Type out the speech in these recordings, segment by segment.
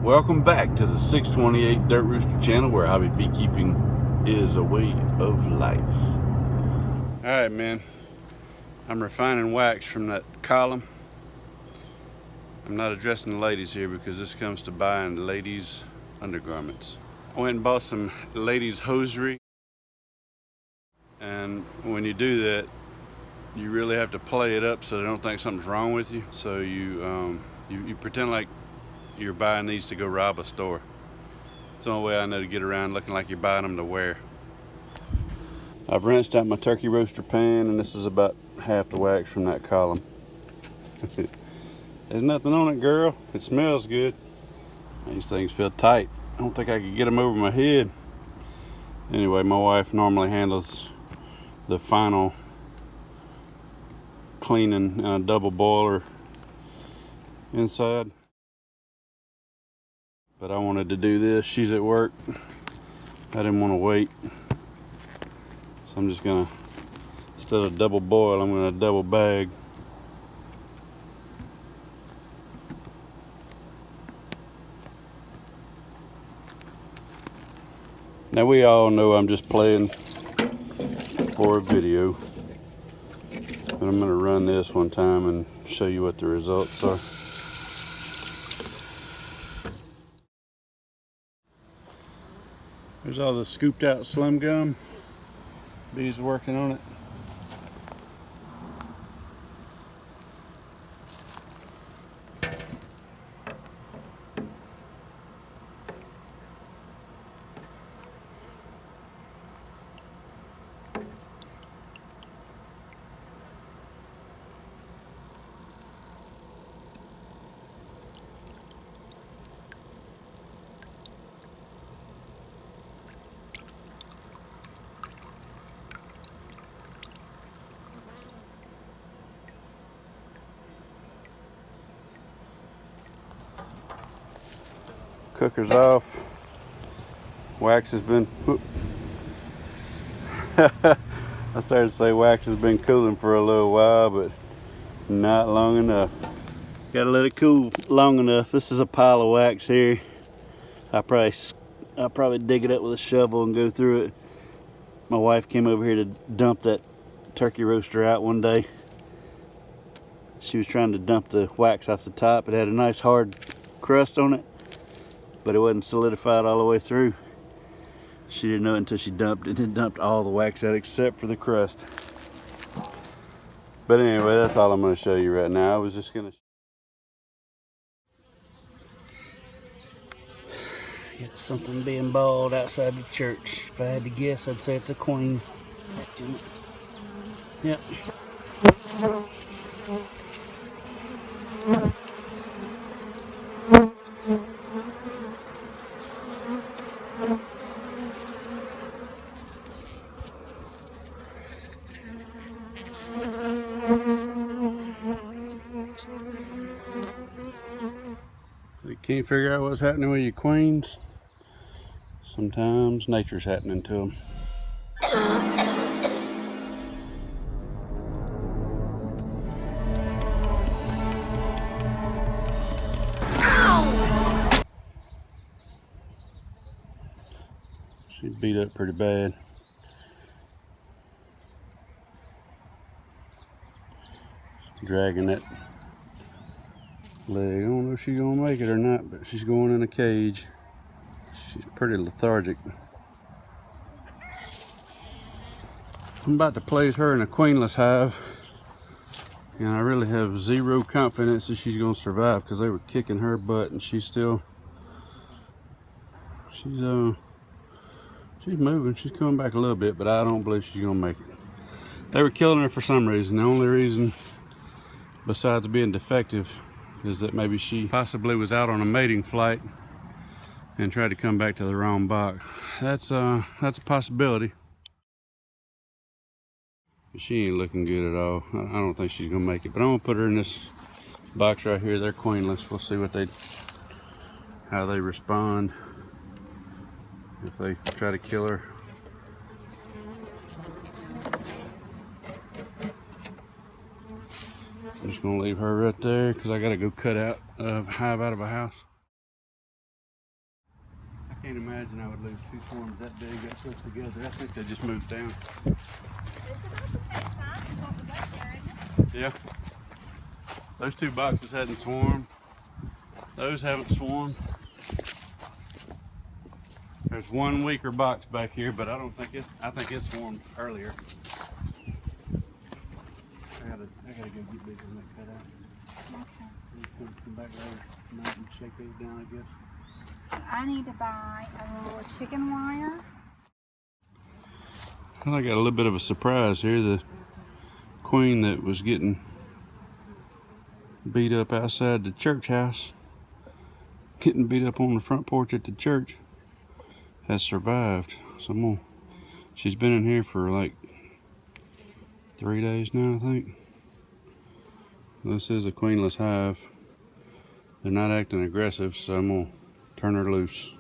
Welcome back to the 628 Dirt Rooster channel, where hobby beekeeping is a way of life. Alright, man, I'm refining wax from that column. I'm not addressing the ladies here because this comes to buying ladies undergarments. I went and bought some ladies hosiery, and when you do that, you really have to play it up so they don't think something's wrong with you. So you pretend like you're buying these to go rob a store. It's the only way I know to get around looking like you're buying them to wear. I've rinsed out my turkey roaster pan, and this is about half the wax from that column. There's nothing on it, girl. It smells good. These things feel tight. I don't think I could get them over my head. Anyway, my wife normally handles the final cleaning in a double boiler inside. But I wanted to do this. She's at work. I didn't want to wait. So I'm just gonna, instead of double boil, I'm gonna double bag. Now we all know I'm just playing for a video, but I'm gonna run this one time and show you what the results are. There's all the scooped out slim gum. Bees working on it. Cooker's off. Wax has been, I started to say wax has been cooling for a little while, but not long enough. Gotta let it cool long enough. This is a pile of wax here. I'll probably dig it up with a shovel and go through it. My wife came over here to dump that turkey roaster out one day. She was trying to dump the wax off the top. It had a nice hard crust on it, but it wasn't solidified all the way through. She didn't know it until she dumped it, and dumped all the wax out except for the crust. But anyway, that's all I'm going to show you right now. I was just going to... Got something being bald outside the church. If I had to guess, I'd say it's a queen. Yep. You can't figure out what's happening with your queens. Sometimes nature's happening to them. She's beat up pretty bad. She's dragging that leg. I don't know if she's gonna make it or not, but she's going in a cage. She's pretty lethargic. I'm about to place her in a queenless hive, and I really have zero confidence that she's gonna survive because they were kicking her butt, and she's moving. She's coming back a little bit, but I don't believe she's gonna make it. They were killing her for some reason. The only reason, besides being defective, is that maybe she possibly was out on a mating flight and tried to come back to the wrong box. That's a possibility. But she ain't looking good at all. I don't think she's gonna make it. But I'm gonna put her in this box right here. They're queenless. We'll see how they respond if they try to kill her. I'm just gonna leave her right there because I gotta go cut out a hive out of a house. Can't imagine I would lose 2 swarms that big that close together. I think they just moved down. It's about the same size as what was up there, isn't it? Yeah. Those 2 boxes hadn't swarmed. Those haven't swarmed. There's 1 weaker box back here, but I think it swarmed earlier. I gotta go get bigger than that cut out. Okay. Come back later and shake those down, I guess. I need to buy a little chicken wire. Well, I got a little bit of a surprise here. The queen that was getting beat up outside the church house, getting beat up on the front porch at the church, has survived. So she's been in here for like 3 days now, I think. This is a queenless hive. They're not acting aggressive, so I'm gonna turn her loose.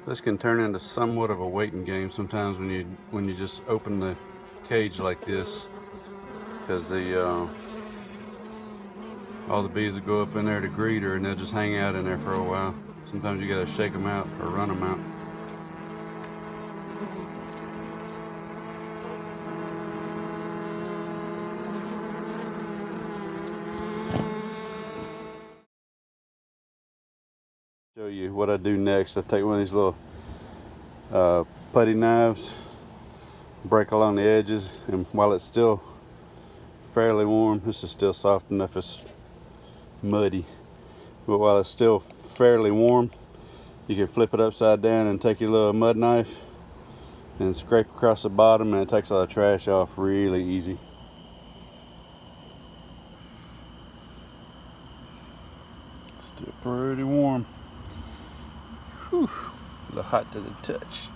This can turn into somewhat of a waiting game sometimes when you just open the cage like this, because all the bees will go up in there to greet her and they'll just hang out in there for a while. Sometimes you gotta shake them out or run them out. Show you what I do next. I take one of these little putty knives, break along the edges, and while it's still fairly warm, this is still soft enough it's muddy, but while it's still fairly warm, you can flip it upside down and take your little mud knife and scrape across the bottom, and it takes all the trash off really easy. Still pretty warm. Whew, a little hot to the touch.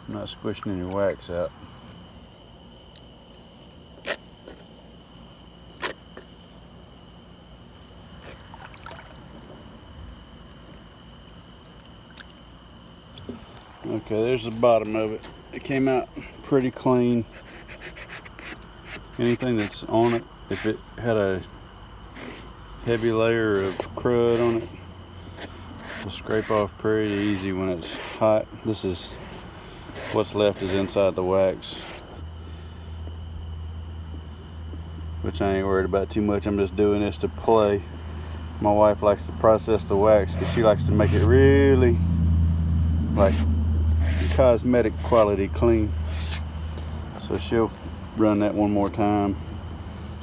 I'm not squishing any wax out. Okay, there's the bottom of it. It came out pretty clean. Anything that's on it, if it had a heavy layer of crud on it, will scrape off pretty easy when it's hot. This is what's left is inside the wax, which I ain't worried about too much. I'm just doing this to play. My wife likes to process the wax because she likes to make it really like cosmetic quality clean. So she'll run that one more time.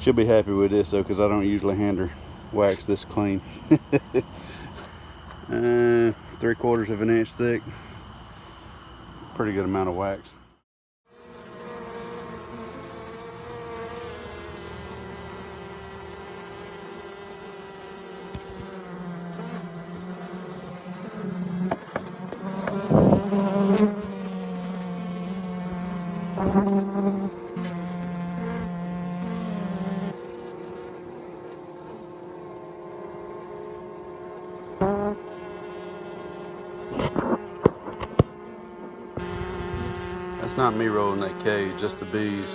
She'll be happy with this though, because I don't usually hand her wax this clean. 3/4 of an inch thick. Pretty good amount of wax. That's not me rolling that cage, just the bees.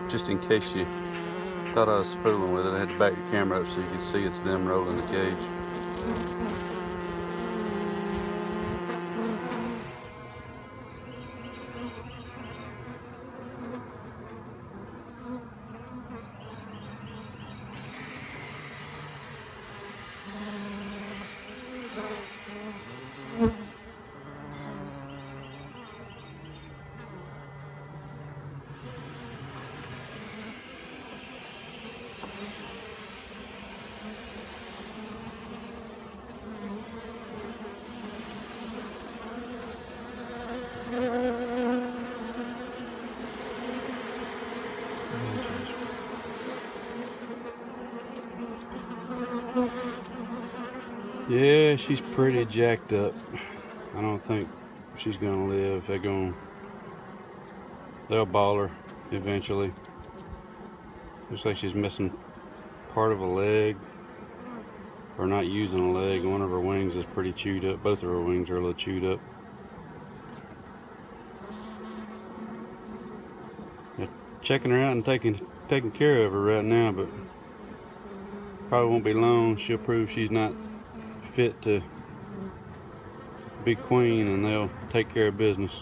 Just in case you thought I was fooling with it, I had to back the camera up so you could see it's them rolling the cage. Yeah, she's pretty jacked up. I don't think she's gonna live. They'll ball her eventually. Looks like she's missing part of a leg, or not using a leg. One of her wings is pretty chewed up. Both of her wings are a little chewed up. They're checking her out and taking care of her right now, but probably won't be long. She'll prove she's not fit to be queen, and they'll take care of business.